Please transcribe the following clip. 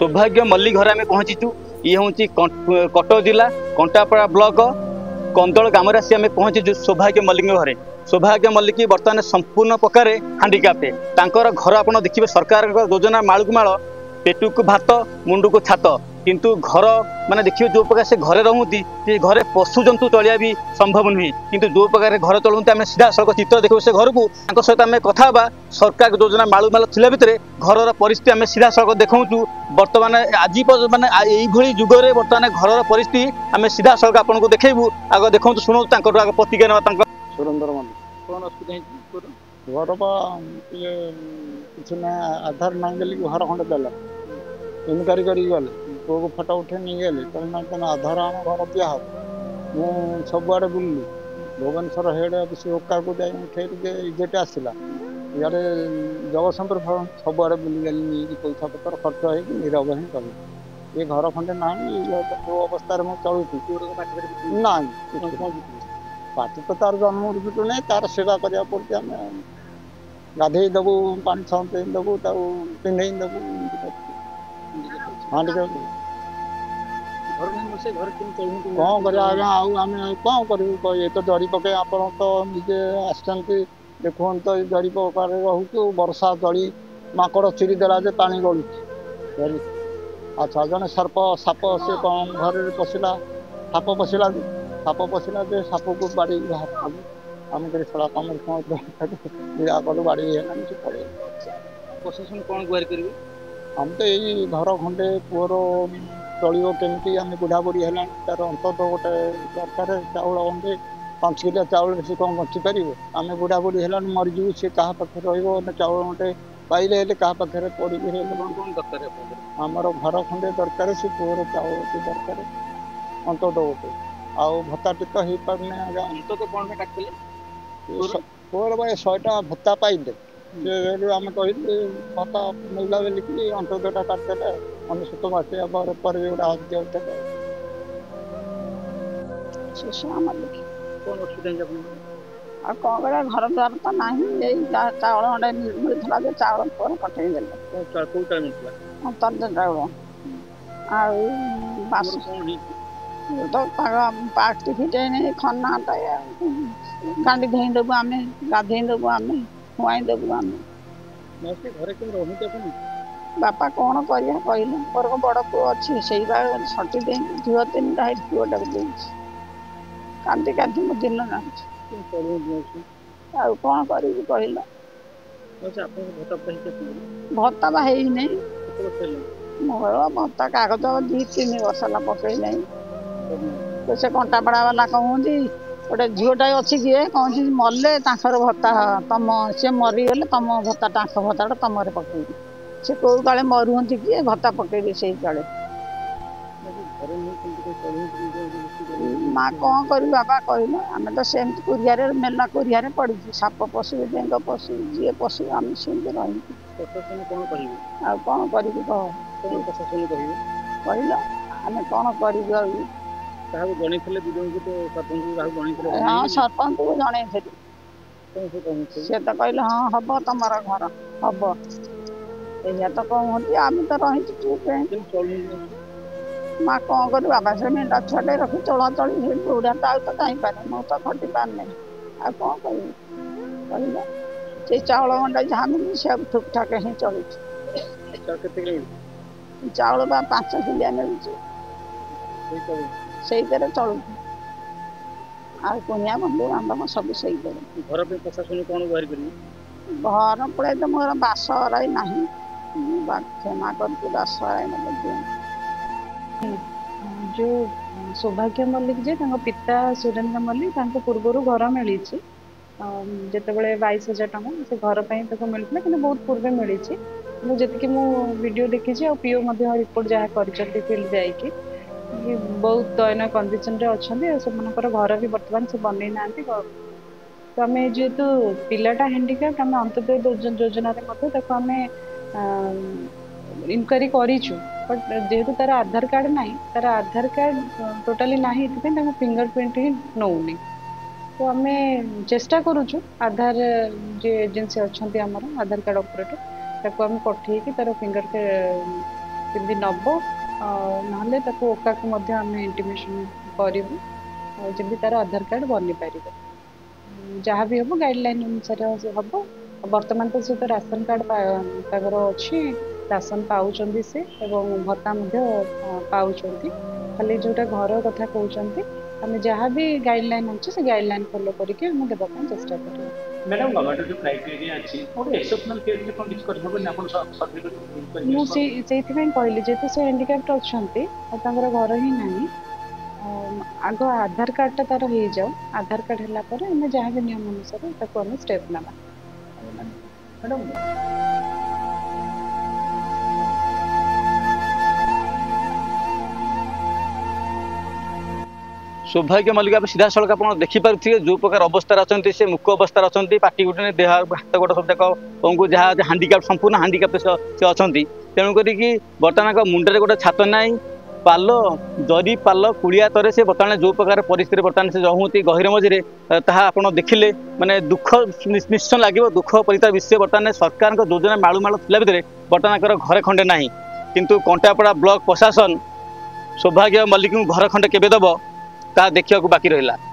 सौभाग्य मल्लिक घर आम पहुँचीचु। ये हूँ कटक जिला कंटापड़ा ब्लॉक कंदल ग्राम आसी आम पहुँचीचु सौभाग्य मल्लिक घरे। सौभाग्य मल्लिक बर्तमान संपूर्ण प्रकार हांडिकापे घर आप देखिए सरकार योजना मालू माल पेटू को भात मुंडू को छात किंतु घर माने देखिए जो प्रकार से घरे रहती घरे पशु जंतु चलिया भी संभव नुहे किंतु जो प्रकार घर चलते आम सीधा सड़क चित्र देखो से घर को सहित आम कथा सरकार योजना मालू माल थिला भितर घर परिस्थिति आम सीधा सड़क देखु बर्तमान आज माने यही जुगरे बर्तमान घर परिस्थिति आम सीधा सड़क आपको देखू आग देखो शुणु आग प्रतिक्रिया ना सुरेंद्र मल्लिक कौन असुविधा घर पा किसी ना आधार मांगली घर खंडे देला इनक्वारी कर गले पुओ को फटो उठे नहीं गले तेना आधार आम घर दिया मु सबुआड़े बुल्ली भुवनेश्वर हेड अफिस ओका को जाए उठे इजेट आसला इे जगतसिंहपुर सबुआड़े बुली गली पैसा पतर खर्च हो नीरव ही कल ये घर खंडे ना जो अवस्था मुझे चलुची ना पार्टी तो तार जन्म जुटू नहीं तार सेवा करने पड़ती आम गाधे देवु पा छे देवु पिंधे देवु हाँ ठीक कौन कर आम कौन कर ये तो जड़ी पके आप तो निजे आसती देखुन तो जड़ी पकार रोचु वर्षा जड़ी माकड़ चिरी देला जे पानी गलु अच्छा जन सर्प साप से कौन घर पशिला साप पशिला जे साप को बाड़ी आम कर सड़ा कम कलु बाड़ी पड़े प्रशासन कौन गुहार करेंगे हम तो यही घर खंडे पुअर चलो केमती आम बुढ़ा बुढ़ी है तार अंत गोटे दरकार चाउल खंडे 5 किलो चाउल से कौन बची पार आम बुढ़ा बुढ़ी है मरीजु सी क्या पाखे चाउल खंडे पाइले क्या पाखे पड़ी आमर घर खंडे दरकार से पुअर चाउल दरकार अंत गोटे आउ भत्ता तो हो पारे आज्ञा पुअर भाई 100 टका भत्ता पाइले आम कहली भत्ता मिलला बोलिकी अंतटा काटदेले 19 मसीहा पर गोटे हत्या आ कौन कर घर द्वार तो ना चाउल खंडे मिलता जो चाउल पर कटे चाउल तो पार्टी फिटे नहीं खन्ना गांडी धोई देबू आम गाधे देबू आम खुआई देबू आम बापा कौन कर कहले मोर बड़ पुओ अच्छी से छटी दे झील 3टा पुओटा दे कांदी कांदी मो दिन ना कौन कर कहल भत्ता बा नहीं मोर भत्ता कागज 2-3 वर्ष है पकई तो से कंटापड़ा वाला कहती गोटे झीटा अच्छी किए कहती मले भत्ता तुम सी मरीगले तुम भत्ता भत्ता तुम पकड़ से कौ काले मरुंट किए भत्ता पकड़े से काले माँ कौन कर बाबा कहल आम तो सेमती कुरियारे मेला कुरियारे पड़ी साप पशु बेंग पशु जी पशु आम सेमती रही कौन कर कहल आम कौन कर हाँ सरपंच को जन सी तो कहले हाँ हम तुम घर हम या तो कहती आम तो रही चुप माँ कौन कर बाबा से मेला छुआटे रखी चला चली बुढ़ा तो कहीं पारे मुझे तो खटी पारना आ कौन कर से चाउल गंडा जहाँ मिली सब ठुक ठाक ही चलु चाउल 5 किलिया मिलूँ से चलु आ कुनिया बंधु बांधव सब से घर पे प्रशासन कौन गुहार करेंगे घर पड़े तो मोर बास अराई ना क्षमा करके बास अराई ना जो सौभाग्य मल्लिक जे पिता सुरेंद्र मल्लिक पूर्व घर मिली जिते 22,000 टଙ୍କା से घर पर मिलता कि बहुत पूर्व मिली जी वीडियो देखी और पीओ रिपोर्ट जहाँ कर फील्ड जाकि बहुत दयनीय कंडीशन रे अच्छा से घर भी बर्तमान से बनई ना तो आम जेहेतु पिलाटा हैंडिकैप्ट आम अंत्योदय योजना आम इनक्वारी करूँ बट जेहेतु तार आधार कार्ड ना तार आधार कार्ड टोटाली ना फिंगर प्रिंट ही नौनी तो आम चेष्टा करुचु आधार जो एजेन्सी अच्छा आधार कार्ड ऑपरेटर ताको आम पठे तार फिंगर ଯଦି ନେବ ନହେଲେ ତାକୁ ଓକାକୁ ମଧ୍ୟ ଆମେ ଇଣ୍ଟିମେସନ୍ କରିବୁ ଯେମିତି ତାର ଆଧାର କାର୍ଡ଼ ବନିପାରିବ। ଯାହା ବି ହେବ ଗାଇଡ଼ଲାଇନ୍ ଅନୁସାରେ ହେବ। ବର୍ତ୍ତମାନ ତ ସେ ତ ରାସନ କାର୍ଡ଼ ତାଙ୍କର ଅଛି, ରାସନ ପାଉଛନ୍ତି ସେ ଏବଂ ଭତ୍ତା ମଧ୍ୟ ପାଉଛନ୍ତି। ଖାଲି ଯେଉଁଟା ଘର କଥା କହୁଛନ୍ତି ଆମେ ଯାହା ବି ଗାଇଡ଼ଲାଇନ୍ ଅଛି ସେ ଗାଇଡ଼ଲାଇନ୍ ଫଲୋ କରିକି ଆମେ ଦେବା ପାଇଁ ଚେଷ୍ଟା କରିବୁ। ମ୍ୟାଡ଼ାମ ଗଭର୍ଣ୍ଣମେଣ୍ଟ ଯେଉଁ କ୍ରାଇଟେରିଆ ଅଛି ଗୋଟେ ଏକ୍ସେପସନାଲ କେସ୍ରେ କ'ଣ କିଛି କରିହେବନି ଆପଣ ସର୍ଭେ ମୁଁ ସେଇଥିପାଇଁ କହିଲି ଯେହେତୁ ସେ ହ୍ୟାଣ୍ଡିକ୍ୟାପ୍ଟ ଅଛନ୍ତି ଆଉ ତାଙ୍କର ଘର ହିଁ ନାହିଁ, ଆଗ ଆଧାର କାର୍ଡ଼ଟା ତାର ହେଇଯାଉ। ଆଧାର କାର୍ଡ଼ ହେଲା ପରେ ଆମେ ଯାହା ବି ନିୟମ ଅନୁସାରେ ତାକୁ ଆମେ ଷ୍ଟେପ୍ ନେବା। ମ୍ୟାଡ଼ାମ सौभाग्य मल्लिक आप सीधा सड़क आप देखिपे जो प्रकार अवस्था अच्छा से मुख अवस्था अच्छा पार्टी गुटे देह हाथ गोड़ सब जाक जहाँ हांडिकाप संपूर्ण हांडिकाप से अच्छा तेणुक बर्तमान मुंडे गोटे छात ना पाल जरी पाल कुड़िया तरे से बर्तमान जो प्रकार परिस्थिति बर्तमान से रहती गहिर मझे ताहा आप देखिले माने दुख निश्चय लगे दुख परिता विषय बर्तमान सरकार योजना मालुमाल थिला भितर बर्तमान घरे खंडे ना किंतु कंटापड़ा ब्लॉक प्रशासन सौभाग्य मल्लिक घर खंडे केबे दब ता देखा बाकी रहा।